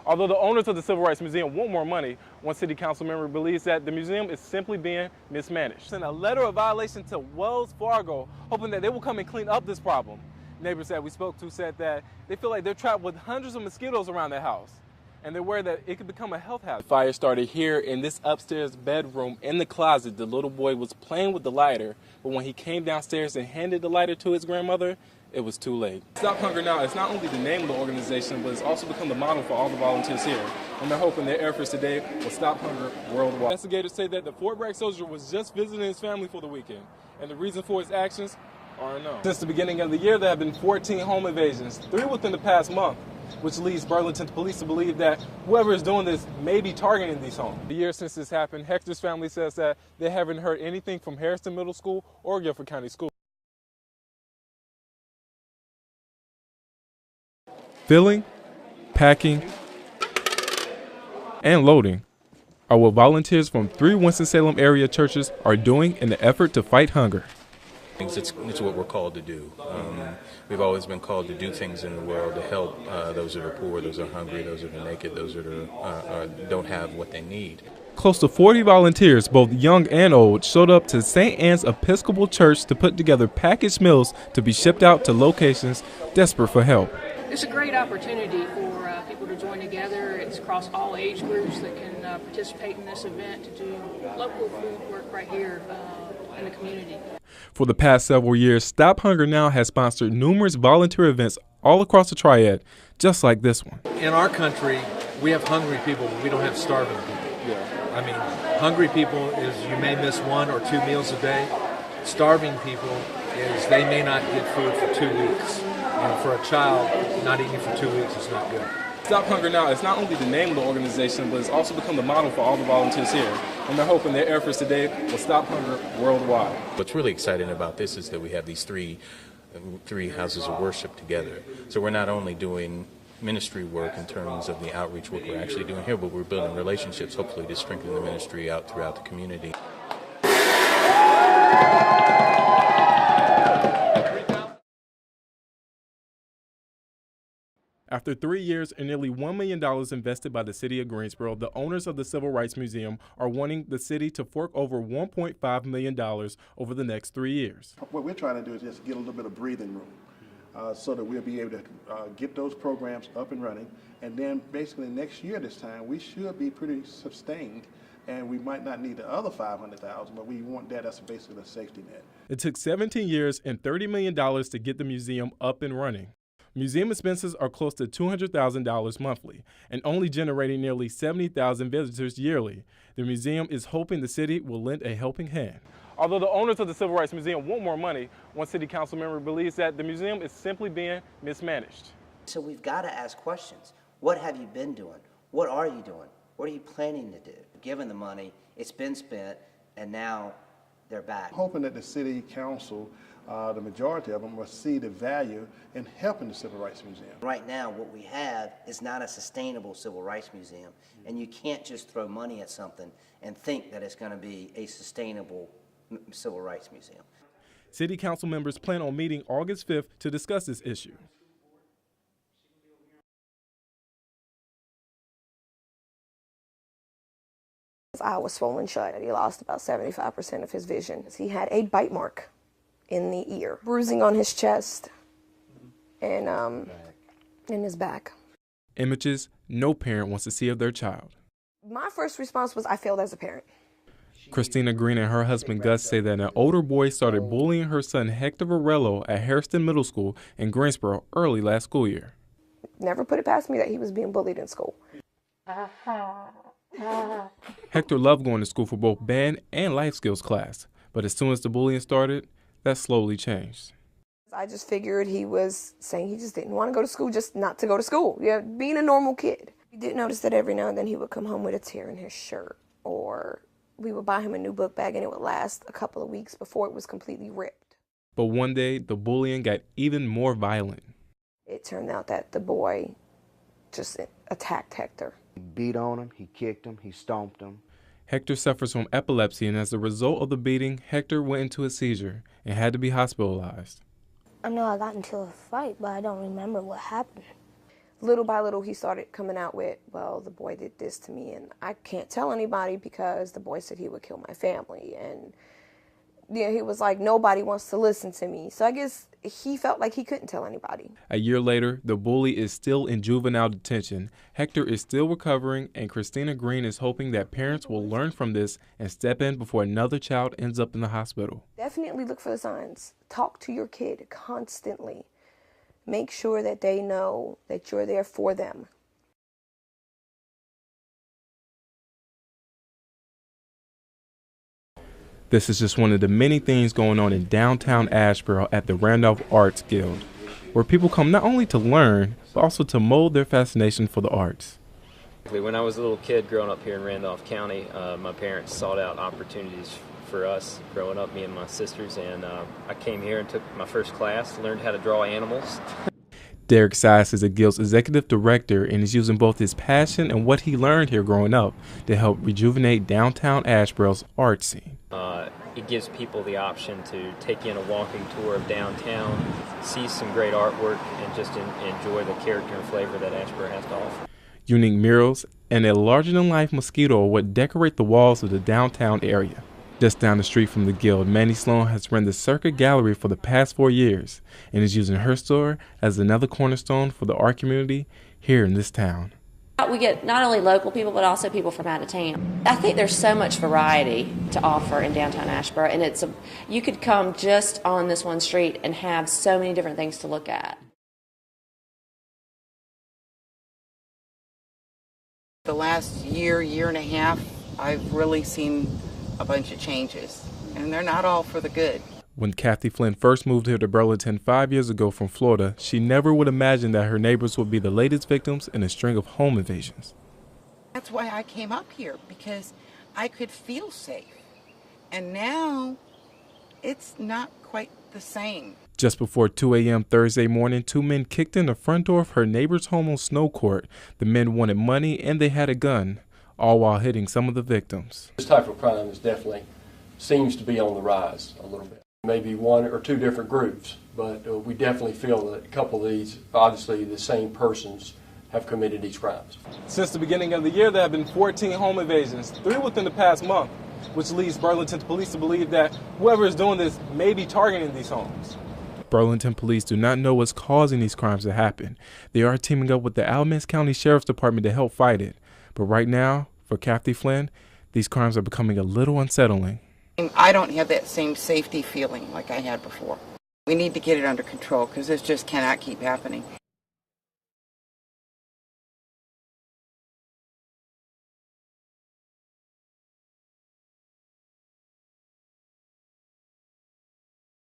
Although the owners of the Civil Rights Museum want more money, one city council member believes that the museum is simply being mismanaged. Sent a letter of violation to Wells Fargo, hoping that they will come and clean up this problem. Neighbors that we spoke to said that they feel like they're trapped with hundreds of mosquitoes around their house, and they're worried that it could become a health hazard. The fire started here in this upstairs bedroom. In the closet, the little boy was playing with the lighter, but when he came downstairs and handed the lighter to his grandmother, it was too late. Stop Hunger Now is not only the name of the organization, but it's also become the model for all the volunteers here. And they're hoping their efforts today will stop hunger worldwide. Investigators say that the Fort Bragg soldier was just visiting his family for the weekend, and the reason for his actions are unknown. Since the beginning of the year, there have been 14 home invasions, 3 within the past month, which leads Burlington police to believe that whoever is doing this may be targeting these homes. The year since this happened, Hector's family says that they haven't heard anything from Harrison Middle School or Guilford County School. Filling, packing, and loading are what volunteers from 3 Winston-Salem area churches are doing in the effort to fight hunger. It's what we're called to do. We've always been called to do things in the world to help those that are poor, those that are hungry, those that are naked, those that don't have what they need. Close to 40 volunteers, both young and old, showed up to St. Anne's Episcopal Church to put together packaged meals to be shipped out to locations desperate for help. It's a great opportunity for people to join together. It's across all age groups that can participate in this event to do local food work right here in the community. For the past several years, Stop Hunger Now has sponsored numerous volunteer events all across the Triad, just like this one. In our country, we have hungry people, but we don't have starving people. Yeah. I mean, hungry people is you may miss 1 or 2 meals a day. Starving people is they may not get food for 2 weeks. And for a child, not eating for 2 weeks is not good. Stop Hunger Now is not only the name of the organization, but it's also become the model for all the volunteers here. And they're hoping their efforts today will stop hunger worldwide. What's really exciting about this is that we have these three houses of worship together. So we're not only doing ministry work in terms of the outreach work we're actually doing here, but we're building relationships, hopefully to strengthen the ministry out throughout the community. After 3 years and nearly $1 million invested by the city of Greensboro, the owners of the Civil Rights Museum are wanting the city to fork over $1.5 million over the next 3 years. What we're trying to do is just get a little bit of breathing room so that we'll be able to get those programs up and running. And then basically next year this time, we should be pretty sustained. And we might not need the other $500,000, but we want that as basically a safety net. It took 17 years and $30 million to get the museum up and running. Museum expenses are close to $200,000 monthly and only generating nearly 70,000 visitors yearly. The museum is hoping the city will lend a helping hand. Although the owners of the Civil Rights Museum want more money, one city council member believes that the museum is simply being mismanaged. So we've got to ask questions. What have you been doing? What are you doing? What are you planning to do? Given the money, it's been spent, and now they're back. Hoping that the city council, the majority of them, will see the value in helping the Civil Rights Museum. Right now, what we have is not a sustainable Civil Rights Museum, and you can't just throw money at something and think that it's going to be a sustainable Civil Rights Museum. City council members plan on meeting August 5th to discuss this issue. His eye was swollen shut. He lost about 75% of his vision. He had a bite mark in the ear, bruising on his chest, and in his back. Images no parent wants to see of their child. My first response was I failed as a parent. Christina Green and her husband Gus say that an older boy started bullying her son Hector Varello at Hairston Middle School in Greensboro early last school year. Never put it past me that he was being bullied in school. Hector loved going to school for both band and life skills class, but as soon as the bullying started, that slowly changed. I just figured he was saying he just didn't want to go to school, just not to go to school. Yeah, being a normal kid. We did notice that every now and then he would come home with a tear in his shirt, or we would buy him a new book bag and it would last a couple of weeks before it was completely ripped. But one day, the bullying got even more violent. It turned out that the boy just attacked Hector. He beat on him, he kicked him, he stomped him. Hector suffers from epilepsy, and as a result of the beating, Hector went into a seizure and had to be hospitalized. I know I got into a fight, but I don't remember what happened. little by little, he started coming out with, well, the boy did this to me, and I can't tell anybody because the boy said he would kill my family. And he was like, nobody wants to listen to me. So I guess he felt like he couldn't tell anybody. A year later, the bully is still in juvenile detention. Hector is still recovering, and Christina Green is hoping that parents will learn from this and step in before another child ends up in the hospital. Definitely look for the signs. Talk to your kid constantly. Make sure that they know that you're there for them. This is just one of the many things going on in downtown Asheboro at the Randolph Arts Guild, where people come not only to learn, but also to mold their fascination for the arts. When I was a little kid growing up here in Randolph County, my parents sought out opportunities for us growing up, me and my sisters, and I came here and took my first class, learned how to draw animals. Derek Sias is the Guild's executive director and is using both his passion and what he learned here growing up to help rejuvenate downtown Asheboro's art scene. It gives people the option to take in a walking tour of downtown, see some great artwork, and just enjoy the character and flavor that Asheboro has to offer. Unique murals and a larger-than-life mosquito are what decorate the walls of the downtown area. Just down the street from the Guild, Mandy Sloan has run the Circuit Gallery for the past 4 years and is using her store as another cornerstone for the art community here in this town. We get not only local people, but also people from out of town. I think there's so much variety to offer in downtown Asheboro, and you could come just on this one street and have so many different things to look at. The last year and a half, I've really seen a bunch of changes, and they're not all for the good. When Kathy Flynn first moved here to Burlington 5 years ago from Florida, she never would imagine that her neighbors would be the latest victims in a string of home invasions. That's why I came up here, because I could feel safe. And now, it's not quite the same. Just before 2 a.m. Thursday morning, 2 men kicked in the front door of her neighbor's home on Snow Court. The men wanted money and they had a gun, all while hitting some of the victims. This type of crime is definitely seems to be on the rise a little bit. Maybe one or two different groups, but we definitely feel that a couple of these, obviously the same persons, have committed these crimes. Since the beginning of the year, there have been 14 home invasions, 3 within the past month, which leads Burlington police to believe that whoever is doing this may be targeting these homes. Burlington police do not know what's causing these crimes to happen. They are teaming up with the Alamance County Sheriff's Department to help fight it. But right now, for Kathy Flynn, these crimes are becoming a little unsettling. I don't have that same safety feeling like I had before. We need to get it under control, because this just cannot keep happening.